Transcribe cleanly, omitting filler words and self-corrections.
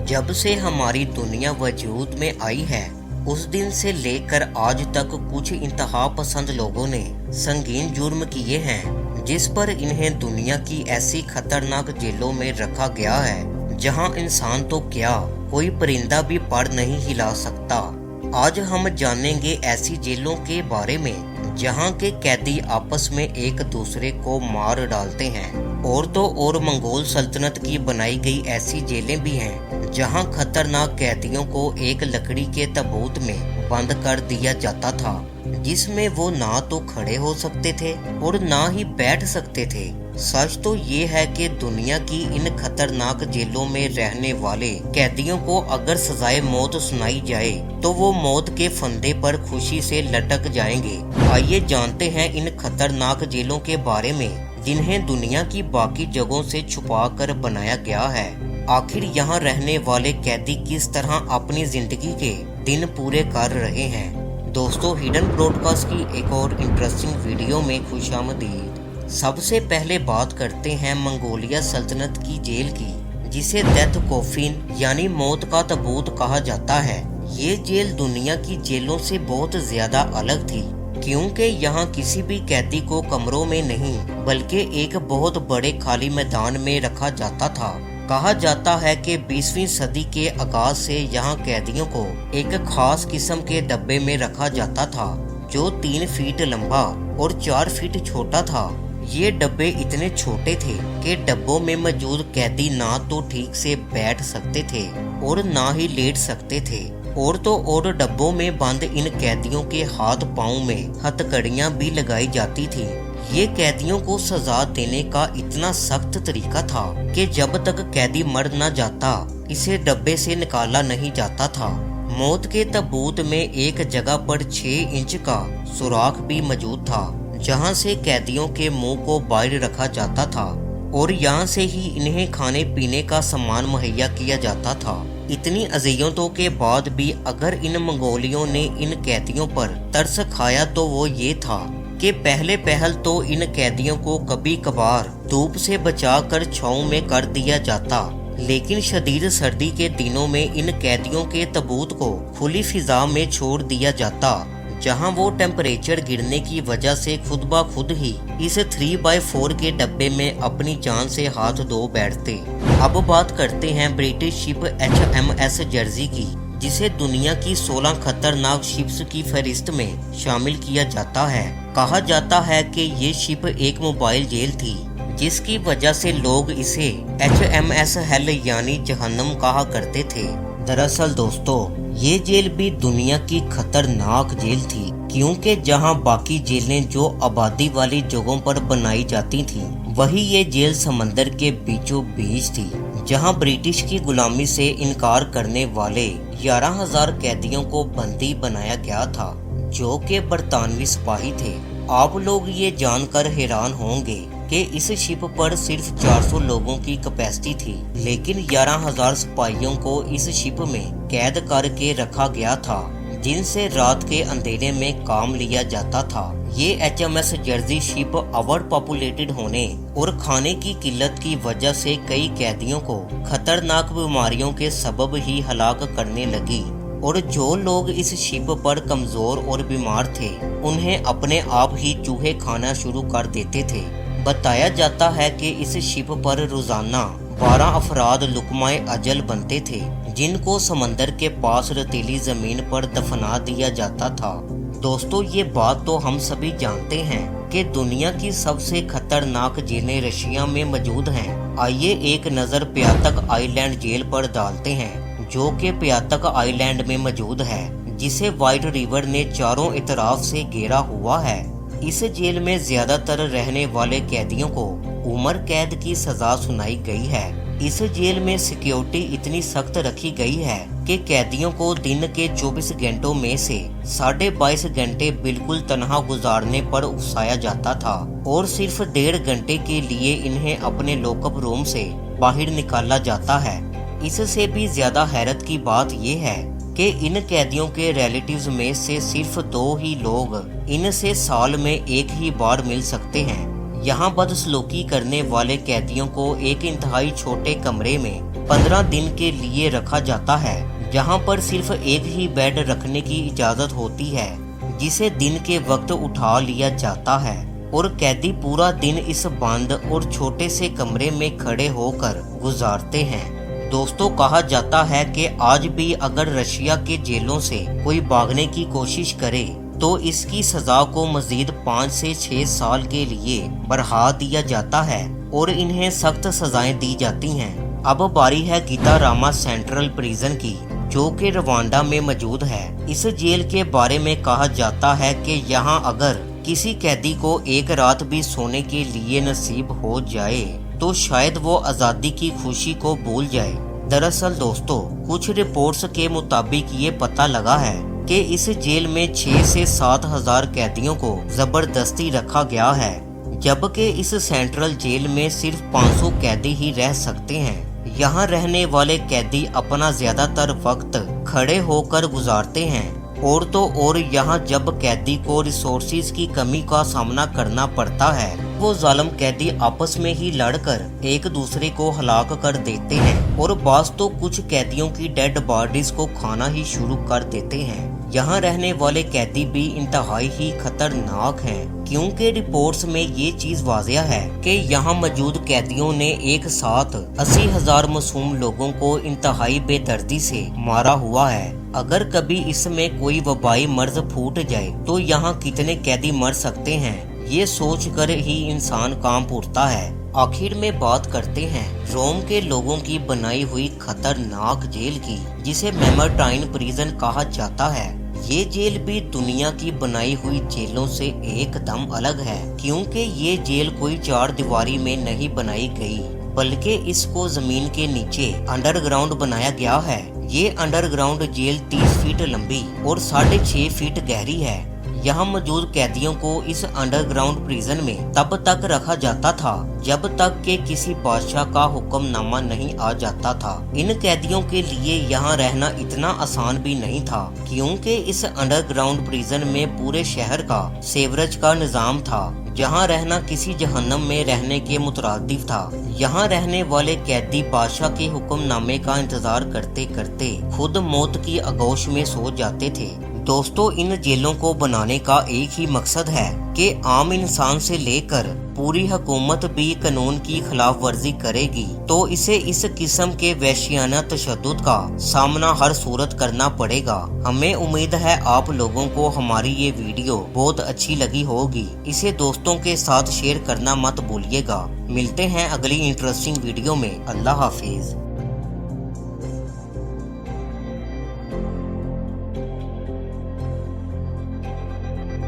जब से हमारी दुनिया वजूद में आई है उस दिन से लेकर आज तक कुछ इंतहा पसंद लोगों ने संगीन जुर्म किए हैं, जिस पर इन्हें दुनिया की ऐसी खतरनाक जेलों में रखा गया है जहां इंसान तो क्या कोई परिंदा भी पर नहीं हिला सकता। आज हम जानेंगे ऐसी जेलों के बारे में जहां के कैदी आपस में एक दूसरे को मार डालते हैं। और तो और मंगोल सल्तनत की बनाई गई ऐसी जेलें भी हैं जहां खतरनाक कैदियों को एक लकड़ी के ताबूत में बंद कर दिया जाता था, जिसमें वो ना तो खड़े हो सकते थे और ना ही बैठ सकते थे। सच तो ये है कि दुनिया की इन खतरनाक जेलों में रहने वाले कैदियों को अगर सजाए मौत सुनाई जाए तो वो मौत के फंदे पर खुशी से लटक जाएंगे। आइए जानते हैं इन खतरनाक जेलों के बारे में जिन्हें दुनिया की बाकी जगहों से छुपा कर बनाया गया है। आखिर यहाँ रहने वाले कैदी किस तरह अपनी जिंदगी के दिन पूरे कर रहे हैं। दोस्तों, हिडन ब्रॉडकास्ट की एक और इंटरेस्टिंग वीडियो में खुशामदीद। सबसे पहले बात करते हैं मंगोलिया सल्तनत की जेल की, जिसे डेथ कॉफिन यानी मौत का ताबूत कहा जाता है। ये जेल दुनिया की जेलों से बहुत ज्यादा अलग थी, क्योंकि यहाँ किसी भी कैदी को कमरों में नहीं बल्कि एक बहुत बड़े खाली मैदान में रखा जाता था। कहा जाता है कि 20वीं सदी के आगाज से यहाँ कैदियों को एक खास किस्म के डब्बे में रखा जाता था जो 3 फीट लंबा और 4 फीट छोटा था। ये डब्बे इतने छोटे थे कि डब्बों में मौजूद कैदी ना तो ठीक से बैठ सकते थे और ना ही लेट सकते थे। और तो और डब्बों में बंद इन कैदियों के हाथ पांव में हथकड़ियां भी लगाई जाती थी। ये कैदियों को सजा देने का इतना सख्त तरीका था कि जब तक कैदी मर न जाता इसे डब्बे से निकाला नहीं जाता था। मौत के ताबूत में एक जगह पर 6 इंच का सुराख भी मौजूद था, जहां से कैदियों के मुंह को बाहर रखा जाता था और यहां से ही इन्हें खाने पीने का सामान मुहैया किया जाता था। इतनी अज़ियतों के बाद भी अगर इन मंगोलियों ने इन कैदियों पर तरस खाया तो वो ये था कि पहले पहल तो इन कैदियों को कभी कभार धूप से बचाकर छांव में कर दिया जाता, लेकिन शदीद सर्दी के दिनों में इन कैदियों के ताबूत को खुली फिजा में छोड़ दिया जाता, जहां वो टेम्परेचर गिरने की वजह से खुद ब खुद ही इस 3x4 के डब्बे में अपनी जान से हाथ धो बैठते। अब बात करते हैं ब्रिटिश शिप HMS जर्सी की, जिसे दुनिया की 16 खतरनाक शिप्स की फहरिस्त में शामिल किया जाता है। कहा जाता है कि ये शिप एक मोबाइल जेल थी, जिसकी वजह से लोग इसे HMS हेल यानी जहन्नम कहा करते थे। दरअसल दोस्तों, ये जेल भी दुनिया की खतरनाक जेल थी, क्योंकि जहां बाकी जेलें जो आबादी वाली जगहों पर बनाई जाती थीं, वही ये जेल समंदर के बीचों बीच थी, जहां ब्रिटिश की गुलामी से इनकार करने वाले 11,000 कैदियों को बंदी बनाया गया था, जो कि बरतानवी सिपाही थे। आप लोग ये जानकर हैरान होंगे कि इस शिप पर सिर्फ 400 लोगों की कैपेसिटी थी, लेकिन 11,000 सिपाहियों को इस शिप में कैद करके रखा गया था, जिनसे रात के अंधेरे में काम लिया जाता था। ये HMS Jersey ship over populated होने और खाने की किल्लत की वजह से कई कैदियों को खतरनाक बीमारियों के सबब ही हलाक करने लगी, और जो लोग इस शिप पर कमजोर और बीमार थे उन्हें अपने आप ही चूहे खाना शुरू कर देते थे। बताया जाता है कि इस शिप पर रोजाना 12 अफराद लुकमाए अजल बनते थे, जिनको समंदर के पास रेतीली जमीन पर दफना दिया जाता था। दोस्तों, ये बात तो हम सभी जानते हैं कि दुनिया की सबसे खतरनाक जेलें रशिया में मौजूद हैं। आइए एक नज़र प्यातक आइलैंड जेल पर डालते हैं, जो कि प्यातक आइलैंड में मौजूद है, जिसे व्हाइट रिवर ने चारों तरफ से घेरा हुआ है। इस जेल में ज्यादातर रहने वाले कैदियों को उम्र कैद की सजा सुनाई गई है। इस जेल में सिक्योरिटी इतनी सख्त रखी गई है कि कैदियों को दिन के 24 घंटों में से 22.5 घंटे बिल्कुल तन्हा गुजारने पर उकसाया जाता था, और सिर्फ 1.5 घंटे के लिए इन्हें अपने लॉकअप रूम से बाहर निकाला जाता है। इससे भी ज्यादा हैरत की बात यह है कि इन कैदियों के रिलेटिव्स में से सिर्फ 2 ही लोग इनसे साल में एक ही बार मिल सकते हैं। यहाँ बदसलूकी करने वाले कैदियों को एक इंतहाई छोटे कमरे में 15 दिन के लिए रखा जाता है, जहां पर सिर्फ एक ही बेड रखने की इजाजत होती है, जिसे दिन के वक्त उठा लिया जाता है और कैदी पूरा दिन इस बंद और छोटे से कमरे में खड़े होकर गुजारते हैं। दोस्तों, कहा जाता है कि आज भी अगर रशिया के जेलों से कोई भागने की कोशिश करे तो इसकी सजा को मजीद 5 से 6 साल के लिए बढ़ा दिया जाता है और इन्हें सख्त सजाएं दी जाती हैं। अब बारी है गीतारामा सेंट्रल प्रिजन की, जो कि रवांडा में मौजूद है। इस जेल के बारे में कहा जाता है कि यहाँ अगर किसी कैदी को एक रात भी सोने के लिए नसीब हो जाए तो शायद वो आज़ादी की खुशी को भूल जाए। दरअसल दोस्तों, कुछ रिपोर्ट्स के मुताबिक ये पता लगा है कि इस जेल में 6 से 7 हजार कैदियों को जबरदस्ती रखा गया है, जबकि इस सेंट्रल जेल में सिर्फ 500 कैदी ही रह सकते हैं। यहाँ रहने वाले कैदी अपना ज्यादातर वक्त खड़े होकर गुजारते हैं और तो और यहाँ जब कैदी को रिसोर्सेज की कमी का सामना करना पड़ता है, वो जालिम कैदी आपस में ही लड़कर एक दूसरे को हलाक कर देते हैं और बास तो कुछ कैदियों की डेड बॉडीज को खाना ही शुरू कर देते हैं। यहाँ रहने वाले कैदी भी इंतहाई ही खतरनाक हैं, क्योंकि रिपोर्ट्स में ये चीज वाज़िया है कि यहाँ मौजूद कैदियों ने एक साथ 80,000 मासूम लोगों को इंतहाई बेदर्दी से मारा हुआ है। अगर कभी इसमें कोई वबाई मर्ज फूट जाए तो यहाँ कितने कैदी मर सकते हैं, ये सोच कर ही इंसान कांप उठता है। आखिर में बात करते हैं रोम के लोगों की बनाई हुई खतरनाक जेल की, जिसे मेमरटाइन प्रिजन कहा जाता है। ये जेल भी दुनिया की बनाई हुई जेलों से एकदम अलग है, क्योंकि ये जेल कोई 4 दीवारी में नहीं बनाई गई, बल्कि इसको जमीन के नीचे अंडरग्राउंड बनाया गया है। ये अंडरग्राउंड जेल 30 फीट लंबी और 6.5 फीट गहरी है। यहाँ मौजूद कैदियों को इस अंडरग्राउंड प्रिजन में तब तक रखा जाता था जब तक कि किसी बादशाह का हुक्मनामा नहीं आ जाता था। इन कैदियों के लिए यहाँ रहना इतना आसान भी नहीं था, क्योंकि इस अंडरग्राउंड प्रिजन में पूरे शहर का सेवरेज का निजाम था, जहाँ रहना किसी जहन्नम में रहने के मुतरादिफ था। यहाँ रहने वाले कैदी बादशाह के हुक्मनामे का इंतजार करते करते खुद मौत की आगोश में सो जाते थे। दोस्तों, इन जेलों को बनाने का एक ही मकसद है कि आम इंसान से लेकर पूरी हुकूमत भी कानून की खिलाफ वर्जी करेगी तो इसे इस किस्म के वहशियाना तशद्दुद का सामना हर सूरत करना पड़ेगा। हमें उम्मीद है आप लोगों को हमारी ये वीडियो बहुत अच्छी लगी होगी। इसे दोस्तों के साथ शेयर करना मत भूलिएगा। मिलते हैं अगली इंटरेस्टिंग वीडियो में। अल्लाह हाफिज।